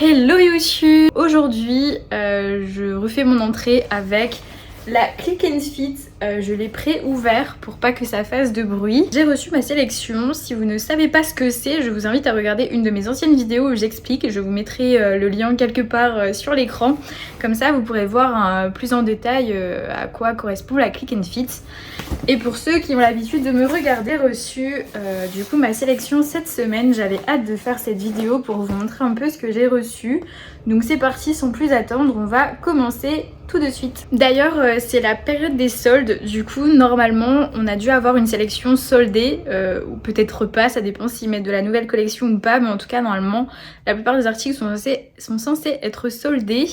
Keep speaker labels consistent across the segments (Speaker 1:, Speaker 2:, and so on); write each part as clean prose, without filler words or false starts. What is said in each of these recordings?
Speaker 1: Hello YouTube. Aujourd'hui je refais mon entrée avec la Click and Fit. Je l'ai pré-ouvert pour pas que ça fasse de bruit. J'ai reçu ma sélection. Si vous ne savez pas ce que c'est, je vous invite à regarder une de mes anciennes vidéos où j'explique. Je vous mettrai le lien quelque part sur l'écran. Comme ça vous pourrez voir plus en détail à quoi correspond la Click and Fit. Et pour ceux qui ont l'habitude de me regarder, j'ai reçu du coup ma sélection cette semaine. J'avais hâte de faire cette vidéo pour vous montrer un peu ce que j'ai reçu. Donc c'est parti, sans plus attendre, on va commencer tout de suite. D'ailleurs c'est la période des soldes, du coup normalement on a dû avoir une sélection soldée, ou peut-être pas, ça dépend s'ils mettent de la nouvelle collection ou pas, mais en tout cas normalement la plupart des articles sont censés être soldés.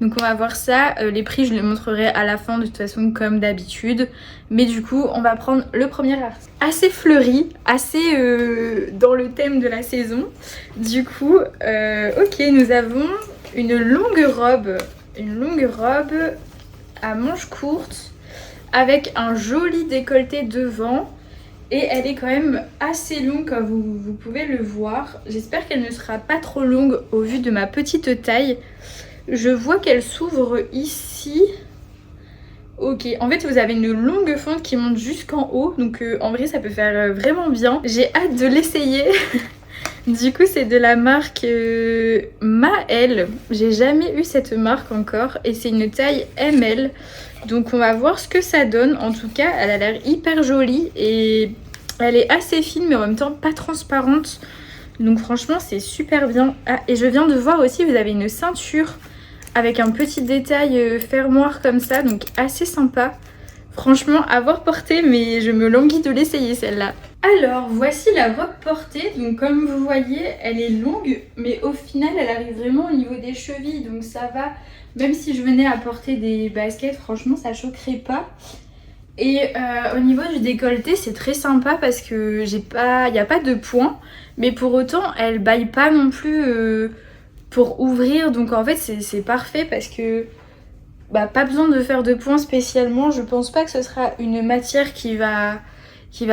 Speaker 1: Donc on va voir ça, les prix je les montrerai à la fin de toute façon comme d'habitude. Mais du coup on va prendre le premier article. Assez fleuri, assez dans le thème de la saison. Du coup ok, nous avons une longue robe à manches courtes avec un joli décolleté devant. Et elle est quand même assez longue comme vous pouvez le voir. J'espère qu'elle ne sera pas trop longue au vu de ma petite taille. Je vois qu'elle s'ouvre ici. Ok, en fait vous avez une longue fente qui monte jusqu'en haut. Donc en vrai ça peut faire vraiment bien. J'ai hâte de l'essayer. Du coup c'est de la marque Mael. J'ai jamais eu cette marque encore. Et c'est une taille ML. Donc on va voir ce que ça donne. En tout cas elle a l'air hyper jolie. Et elle est assez fine mais en même temps pas transparente. Donc franchement c'est super bien. Ah, et je viens de voir aussi vous avez une ceinture avec un petit détail fermoir comme ça. Donc assez sympa. Franchement à voir porter, mais je me languis de l'essayer celle-là. Alors voici la robe portée. Donc comme vous voyez elle est longue, mais au final elle arrive vraiment au niveau des chevilles. Donc ça va, même si je venais à porter des baskets, franchement ça choquerait pas. Et au niveau du décolleté c'est très sympa parce que il n'y a pas de point. Mais pour autant elle baille pas non plus pour ouvrir. Donc en fait c'est parfait parce que pas besoin de faire de points spécialement. Je pense pas que ce sera une matière qui va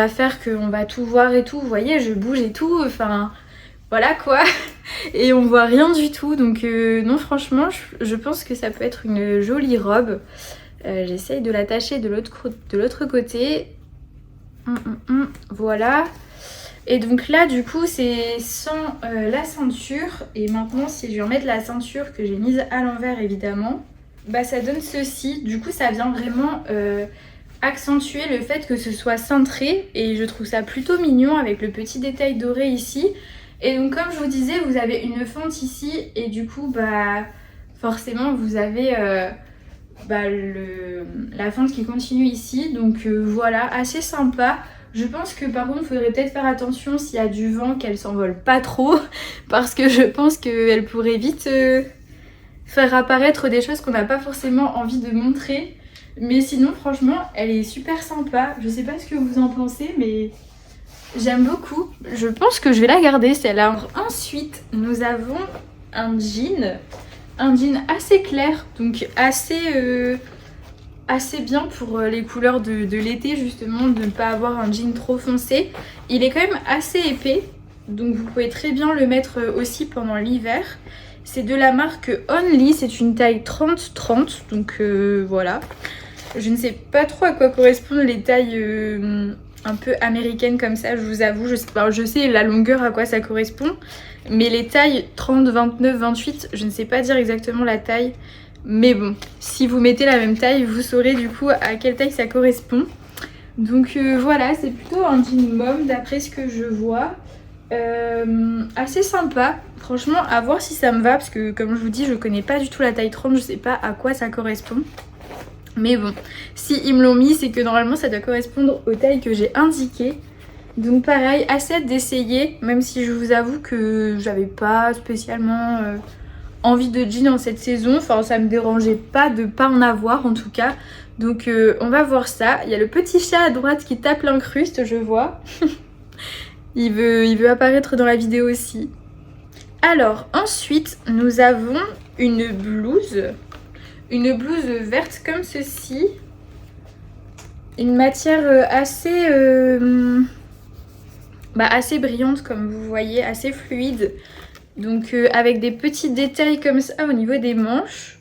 Speaker 1: faire qu'on va tout voir et tout. Vous voyez, je bouge et tout, enfin voilà quoi. Et on voit rien du tout. Donc non, franchement je pense que ça peut être une jolie robe. J'essaye de l'attacher de l'autre côté. Voilà. Et donc là du coup c'est sans la ceinture. Et maintenant si je vais remettre la ceinture que j'ai mise à l'envers évidemment, ça donne ceci. Du coup ça vient vraiment accentuer le fait que ce soit cintré. Et je trouve ça plutôt mignon avec le petit détail doré ici. Et donc comme je vous disais vous avez une fente ici. Et du coup forcément vous avez la fente qui continue ici. Donc voilà, assez sympa. Je pense que par contre il faudrait peut-être faire attention s'il y a du vent qu'elle s'envole pas trop. Parce que je pense qu'elle pourrait vite faire apparaître des choses qu'on n'a pas forcément envie de montrer. Mais sinon franchement elle est super sympa. Je sais pas ce que vous en pensez mais j'aime beaucoup. Je pense que je vais la garder celle-là. Ensuite nous avons un jean assez clair. Donc assez bien pour les couleurs de l'été justement, de ne pas avoir un jean trop foncé. Il est quand même assez épais. Donc vous pouvez très bien le mettre aussi pendant l'hiver. C'est de la marque Only, c'est une taille 30-30, donc voilà. Je ne sais pas trop à quoi correspondent les tailles un peu américaines comme ça, je vous avoue. Je sais la longueur à quoi ça correspond, mais les tailles 30, 29, 28, je ne sais pas dire exactement la taille. Mais bon, si vous mettez la même taille, vous saurez du coup à quelle taille ça correspond. Donc voilà, c'est plutôt un jean mom d'après ce que je vois. Assez sympa, franchement à voir si ça me va parce que comme je vous dis je connais pas du tout la taille 30, je sais pas à quoi ça correspond. Mais bon, si ils me l'ont mis c'est que normalement ça doit correspondre aux tailles que j'ai indiquées. Donc pareil, assez hâte d'essayer, même si je vous avoue que j'avais pas spécialement envie de jean en cette saison. Enfin ça me dérangeait pas de pas en avoir en tout cas. Donc on va voir ça. Il y a le petit chat à droite qui tape l'incruste, je vois. Il veut apparaître dans la vidéo aussi. Alors ensuite nous avons une blouse verte comme ceci. Une matière assez brillante comme vous voyez, assez fluide. Donc avec des petits détails comme ça au niveau des manches.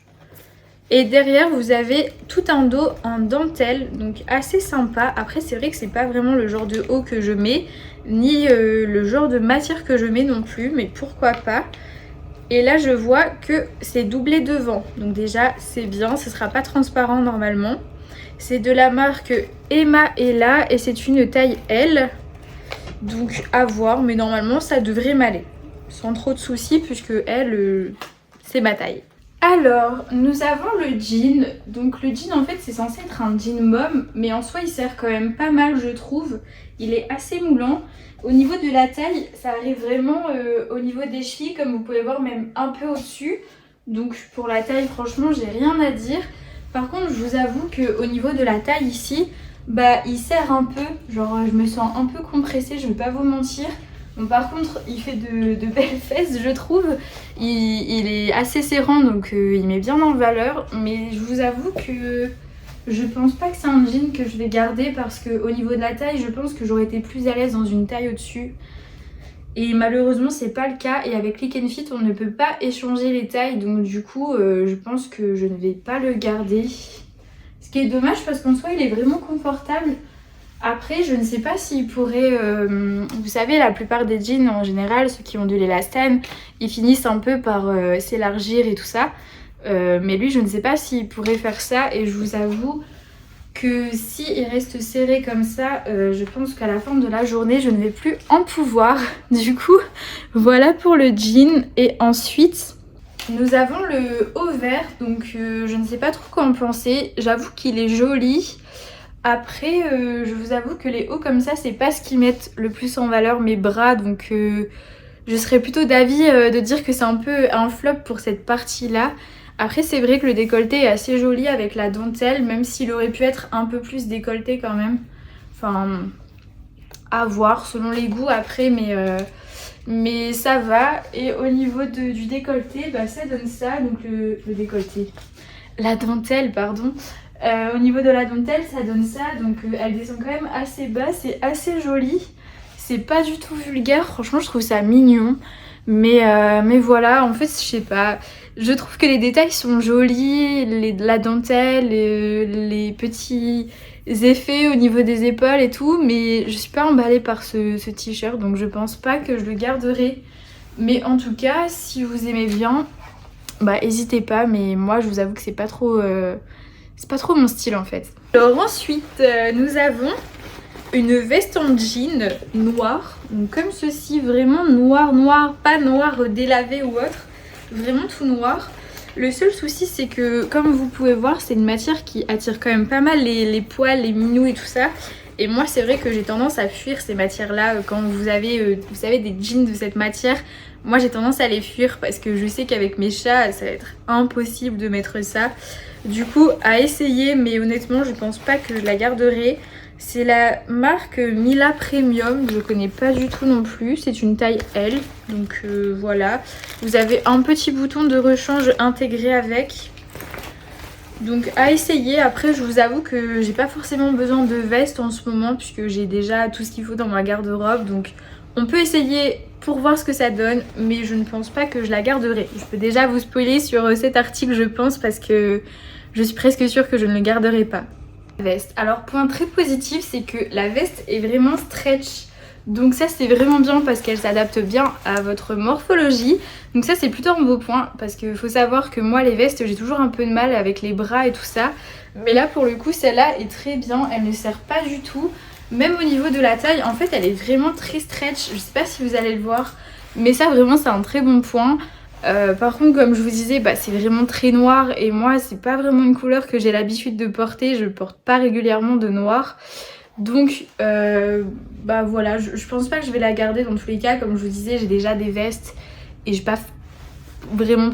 Speaker 1: Et derrière vous avez tout un dos en dentelle, donc assez sympa. Après c'est vrai que c'est pas vraiment le genre de haut que je mets, ni le genre de matière que je mets non plus, mais pourquoi pas. Et là je vois que c'est doublé devant, donc déjà c'est bien, ce sera pas transparent normalement. C'est de la marque Emma Ella et c'est une taille L, donc à voir, mais normalement ça devrait m'aller, sans trop de soucis puisque elle, c'est ma taille. Alors, nous avons le jean. Donc le jean en fait c'est censé être un jean mom, mais en soi il sert quand même pas mal je trouve. Il est assez moulant. Au niveau de la taille, ça arrive vraiment au niveau des chevilles, comme vous pouvez voir, même un peu au-dessus. Donc pour la taille franchement j'ai rien à dire. Par contre je vous avoue qu'au niveau de la taille ici, bah il serre un peu. Genre je me sens un peu compressée, je vais pas vous mentir. Bon, par contre, il fait de belles fesses, je trouve. Il est assez serrant, donc il met bien en valeur. Mais je vous avoue que je pense pas que c'est un jean que je vais garder parce qu'au niveau de la taille, je pense que j'aurais été plus à l'aise dans une taille au-dessus. Et malheureusement, c'est pas le cas. Et avec Click and Fit, on ne peut pas échanger les tailles. Donc du coup, je pense que je ne vais pas le garder. Ce qui est dommage parce qu'en soi, il est vraiment confortable. Après, je ne sais pas s'il pourrait... vous savez, la plupart des jeans, en général, ceux qui ont de l'élastane, ils finissent un peu par s'élargir et tout ça. Mais lui, je ne sais pas s'il pourrait faire ça. Et je vous avoue que s'il reste serré comme ça, je pense qu'à la fin de la journée, je ne vais plus en pouvoir. Du coup, voilà pour le jean. Et ensuite, nous avons le haut vert. Donc, je ne sais pas trop quoi en penser. J'avoue qu'il est joli. Après, je vous avoue que les hauts comme ça, c'est pas ce qui mettent le plus en valeur mes bras. Donc, je serais plutôt d'avis de dire que c'est un peu un flop pour cette partie-là. Après, c'est vrai que le décolleté est assez joli avec la dentelle, même s'il aurait pu être un peu plus décolleté quand même. Enfin, à voir selon les goûts après, mais ça va. Et au niveau du décolleté, bah, ça donne ça. Donc, le décolleté. La dentelle, pardon. Au niveau de la dentelle, ça donne ça, donc elle descend quand même assez bas, c'est assez joli. C'est pas du tout vulgaire, franchement je trouve ça mignon. Mais voilà, en fait je sais pas, je trouve que les détails sont jolis, la dentelle, les petits effets au niveau des épaules et tout, mais je suis pas emballée par ce t-shirt, donc je pense pas que je le garderai. Mais en tout cas, si vous aimez bien, bah n'hésitez pas, mais moi je vous avoue que c'est pas trop mon style en fait. Alors ensuite, nous avons une veste en jean noire. Donc comme ceci, vraiment noir, pas noir délavé ou autre. Vraiment tout noir. Le seul souci c'est que comme vous pouvez voir, c'est une matière qui attire quand même pas mal les poils, les minous et tout ça. Et moi c'est vrai que j'ai tendance à fuir ces matières là quand vous avez vous savez des jeans de cette matière. Moi j'ai tendance à les fuir parce que je sais qu'avec mes chats ça va être impossible de mettre ça. Du coup à essayer, mais honnêtement je pense pas que je la garderai. C'est la marque Mila Premium, je connais pas du tout non plus, c'est une taille L, donc voilà. Vous avez un petit bouton de rechange intégré avec. Donc à essayer. Après je vous avoue que j'ai pas forcément besoin de veste en ce moment puisque j'ai déjà tout ce qu'il faut dans ma garde-robe. Donc on peut essayer pour voir ce que ça donne, mais je ne pense pas que je la garderai. Je peux déjà vous spoiler sur cet article je pense parce que je suis presque sûre que je ne le garderai pas. Veste. Alors point très positif c'est que la veste est vraiment stretch. Donc ça c'est vraiment bien parce qu'elle s'adapte bien à votre morphologie. Donc ça c'est plutôt un beau point parce qu'il faut savoir que moi les vestes j'ai toujours un peu de mal avec les bras et tout ça. Mais là pour le coup celle-là est très bien, elle ne serre pas du tout. Même au niveau de la taille en fait elle est vraiment très stretch. Je sais pas si vous allez le voir mais ça vraiment c'est un très bon point. Par contre comme je vous disais bah, c'est vraiment très noir et moi c'est pas vraiment une couleur que j'ai l'habitude de porter. Je porte pas régulièrement de noir. Donc bah voilà, je pense pas que je vais la garder dans tous les cas. Comme je vous disais j'ai déjà des vestes et j'ai pas vraiment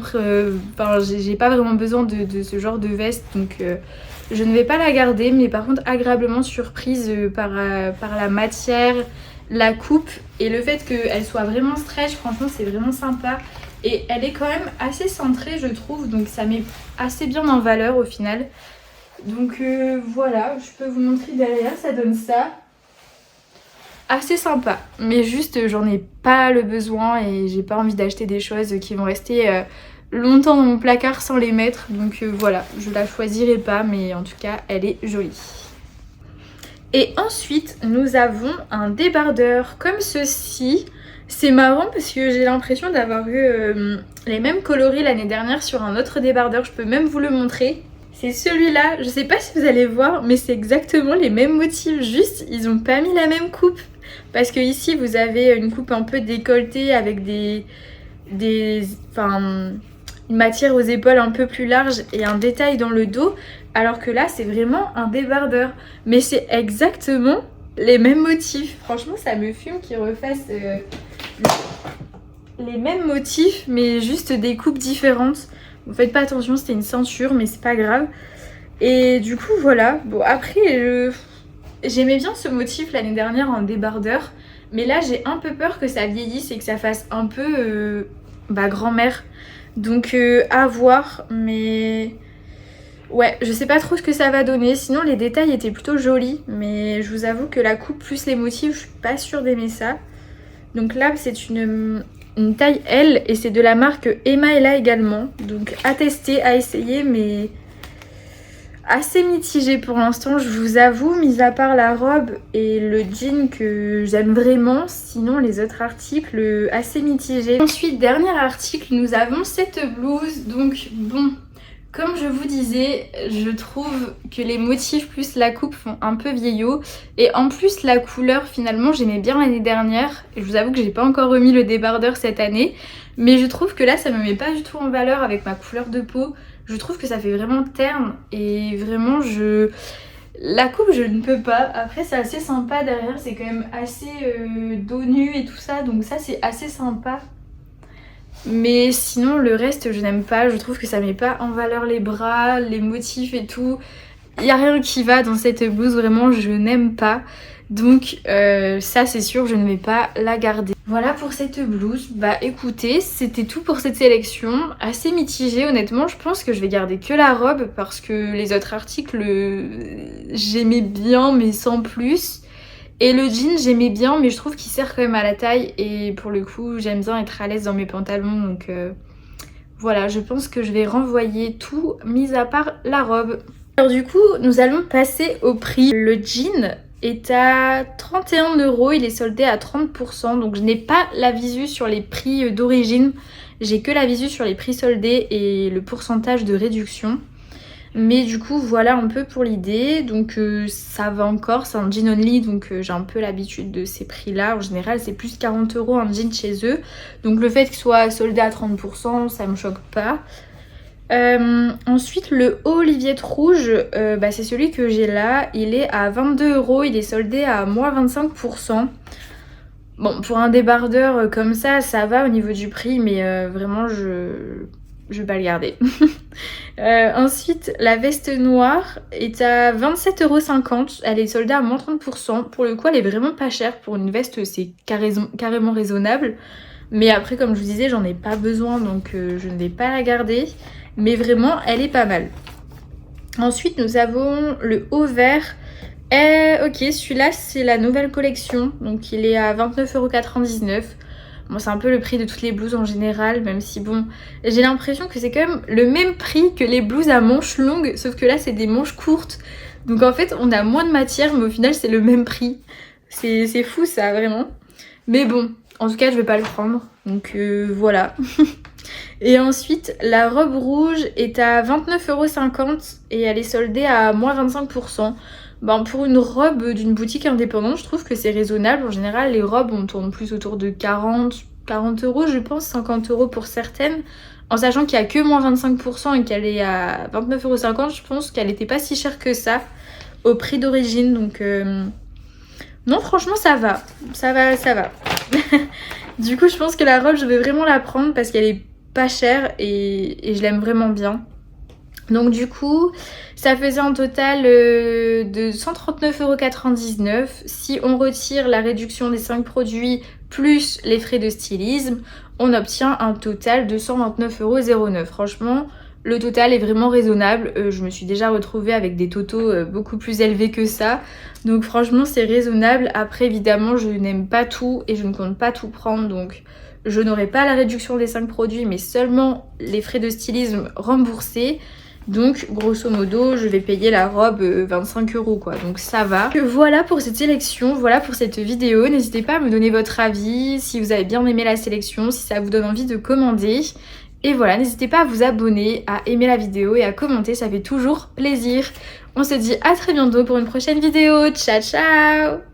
Speaker 1: j'ai pas vraiment besoin de ce genre de veste. Donc je ne vais pas la garder. Mais par contre agréablement surprise par la matière, la coupe et le fait qu'elle soit vraiment stretch. Franchement c'est vraiment sympa. Et elle est quand même assez centrée je trouve. Donc ça met assez bien en valeur au final. Donc voilà, je peux vous montrer derrière, ça donne ça. assez sympa. Mais juste j'en ai pas le besoin et j'ai pas envie d'acheter des choses qui vont rester longtemps dans mon placard sans les mettre. Donc voilà, je la choisirai pas, mais en tout cas elle est jolie. Et ensuite nous avons un débardeur comme ceci. C'est marrant parce que j'ai l'impression d'avoir eu les mêmes coloris l'année dernière sur un autre débardeur. Je peux même vous le montrer. C'est celui-là. Je sais pas si vous allez voir, mais c'est exactement les mêmes motifs. Juste, ils ont pas mis la même coupe. Parce que ici, vous avez une coupe un peu décolletée avec une matière aux épaules un peu plus large et un détail dans le dos. Alors que là, c'est vraiment un débardeur. Mais c'est exactement les mêmes motifs. Franchement, ça me fume qu'ils refassent les mêmes motifs, mais juste des coupes différentes. Vous faites pas attention, c'était une ceinture, mais c'est pas grave. Et du coup, voilà. Bon, après, j'aimais bien ce motif l'année dernière en débardeur. Mais là, j'ai un peu peur que ça vieillisse et que ça fasse un peu grand-mère. Donc, à voir. Mais ouais, je sais pas trop ce que ça va donner. Sinon, les détails étaient plutôt jolis. Mais je vous avoue que la coupe plus les motifs, je suis pas sûre d'aimer ça. Donc là, c'est une taille L et c'est de la marque Emma Ella également. Donc à tester, à essayer, mais assez mitigé pour l'instant, je vous avoue, mis à part la robe et le jean que j'aime vraiment. Sinon, les autres articles, assez mitigés. Ensuite, dernier article, nous avons cette blouse. Donc bon, comme je vous disais, je trouve que les motifs plus la coupe font un peu vieillot. Et en plus, la couleur, finalement, j'aimais bien l'année dernière. Et je vous avoue que j'ai pas encore remis le débardeur cette année. Mais je trouve que là, ça me met pas du tout en valeur avec ma couleur de peau. Je trouve que ça fait vraiment terne. Et vraiment, la coupe, je ne peux pas. Après, c'est assez sympa derrière. C'est quand même assez dos nu et tout ça. Donc ça, c'est assez sympa. Mais sinon le reste je n'aime pas, je trouve que ça met pas en valeur les bras, les motifs et tout. Il n'y a rien qui va dans cette blouse, vraiment je n'aime pas. Donc ça c'est sûr, je ne vais pas la garder. Voilà pour cette blouse. Bah écoutez, c'était tout pour cette sélection. Assez mitigée honnêtement, je pense que je vais garder que la robe parce que les autres articles j'aimais bien mais sans plus. Et le jean j'aimais bien mais je trouve qu'il sert quand même à la taille et pour le coup j'aime bien être à l'aise dans mes pantalons donc voilà, je pense que je vais renvoyer tout mis à part la robe. Alors du coup nous allons passer au prix. Le jean est à 31 €, il est soldé à 30% donc je n'ai pas la visu sur les prix d'origine, j'ai que la visu sur les prix soldés et le pourcentage de réduction. Mais du coup voilà un peu pour l'idée, donc ça va encore, c'est un jean only donc j'ai un peu l'habitude de ces prix là. En général c'est plus 40 € un jean chez eux, donc le fait qu'il soit soldé à 30% ça me choque pas. Ensuite le haut Oliviette rouge, c'est celui que j'ai là, il est à 22 €, il est soldé à moins 25%. Bon pour un débardeur comme ça va au niveau du prix mais vraiment je vais pas le garder. Ensuite, la veste noire est à 27,50 €. Elle est soldée à moins 30%. Pour le coup, elle est vraiment pas chère. Pour une veste, c'est carrément raisonnable. Mais après, comme je vous disais, j'en ai pas besoin. Donc, je ne vais pas la garder. Mais vraiment, elle est pas mal. Ensuite, nous avons le haut vert. Ok, celui-là, c'est la nouvelle collection. Donc, il est à 29,99 €. Bon, c'est un peu le prix de toutes les blouses en général, même si bon, j'ai l'impression que c'est quand même le même prix que les blouses à manches longues, sauf que là c'est des manches courtes. Donc en fait on a moins de matière, mais au final c'est le même prix. C'est fou ça, vraiment. Mais bon, en tout cas je vais pas le prendre, donc voilà. Et ensuite la robe rouge est à 29,50 € et elle est soldée à moins 25%. Pour une robe d'une boutique indépendante, je trouve que c'est raisonnable. En général, les robes, on tourne plus autour de 40 € je pense, 50 € pour certaines. En sachant qu'il n'y a que moins 25% et qu'elle est à 29,50 €, je pense qu'elle n'était pas si chère que ça au prix d'origine. Donc non, franchement, ça va. Ça va. Du coup, je pense que la robe, je vais vraiment la prendre parce qu'elle est pas chère et je l'aime vraiment bien. Donc du coup, ça faisait un total de 139,99 € Si on retire la réduction des 5 produits plus les frais de stylisme, on obtient un total de 129,09 €. Franchement, Le total est vraiment raisonnable, je me suis déjà retrouvée avec des totaux beaucoup plus élevés que ça. Donc franchement c'est raisonnable. Après évidemment je n'aime pas tout et je ne compte pas tout prendre, donc je n'aurai pas la réduction des 5 produits mais seulement les frais de stylisme remboursés. Donc grosso modo je vais payer la robe 25 € quoi, donc ça va. Voilà pour cette sélection, voilà pour cette vidéo. N'hésitez pas à me donner votre avis, si vous avez bien aimé la sélection, si ça vous donne envie de commander. Et voilà, n'hésitez pas à vous abonner, à aimer la vidéo et à commenter, ça fait toujours plaisir. On se dit à très bientôt pour une prochaine vidéo. Ciao ciao!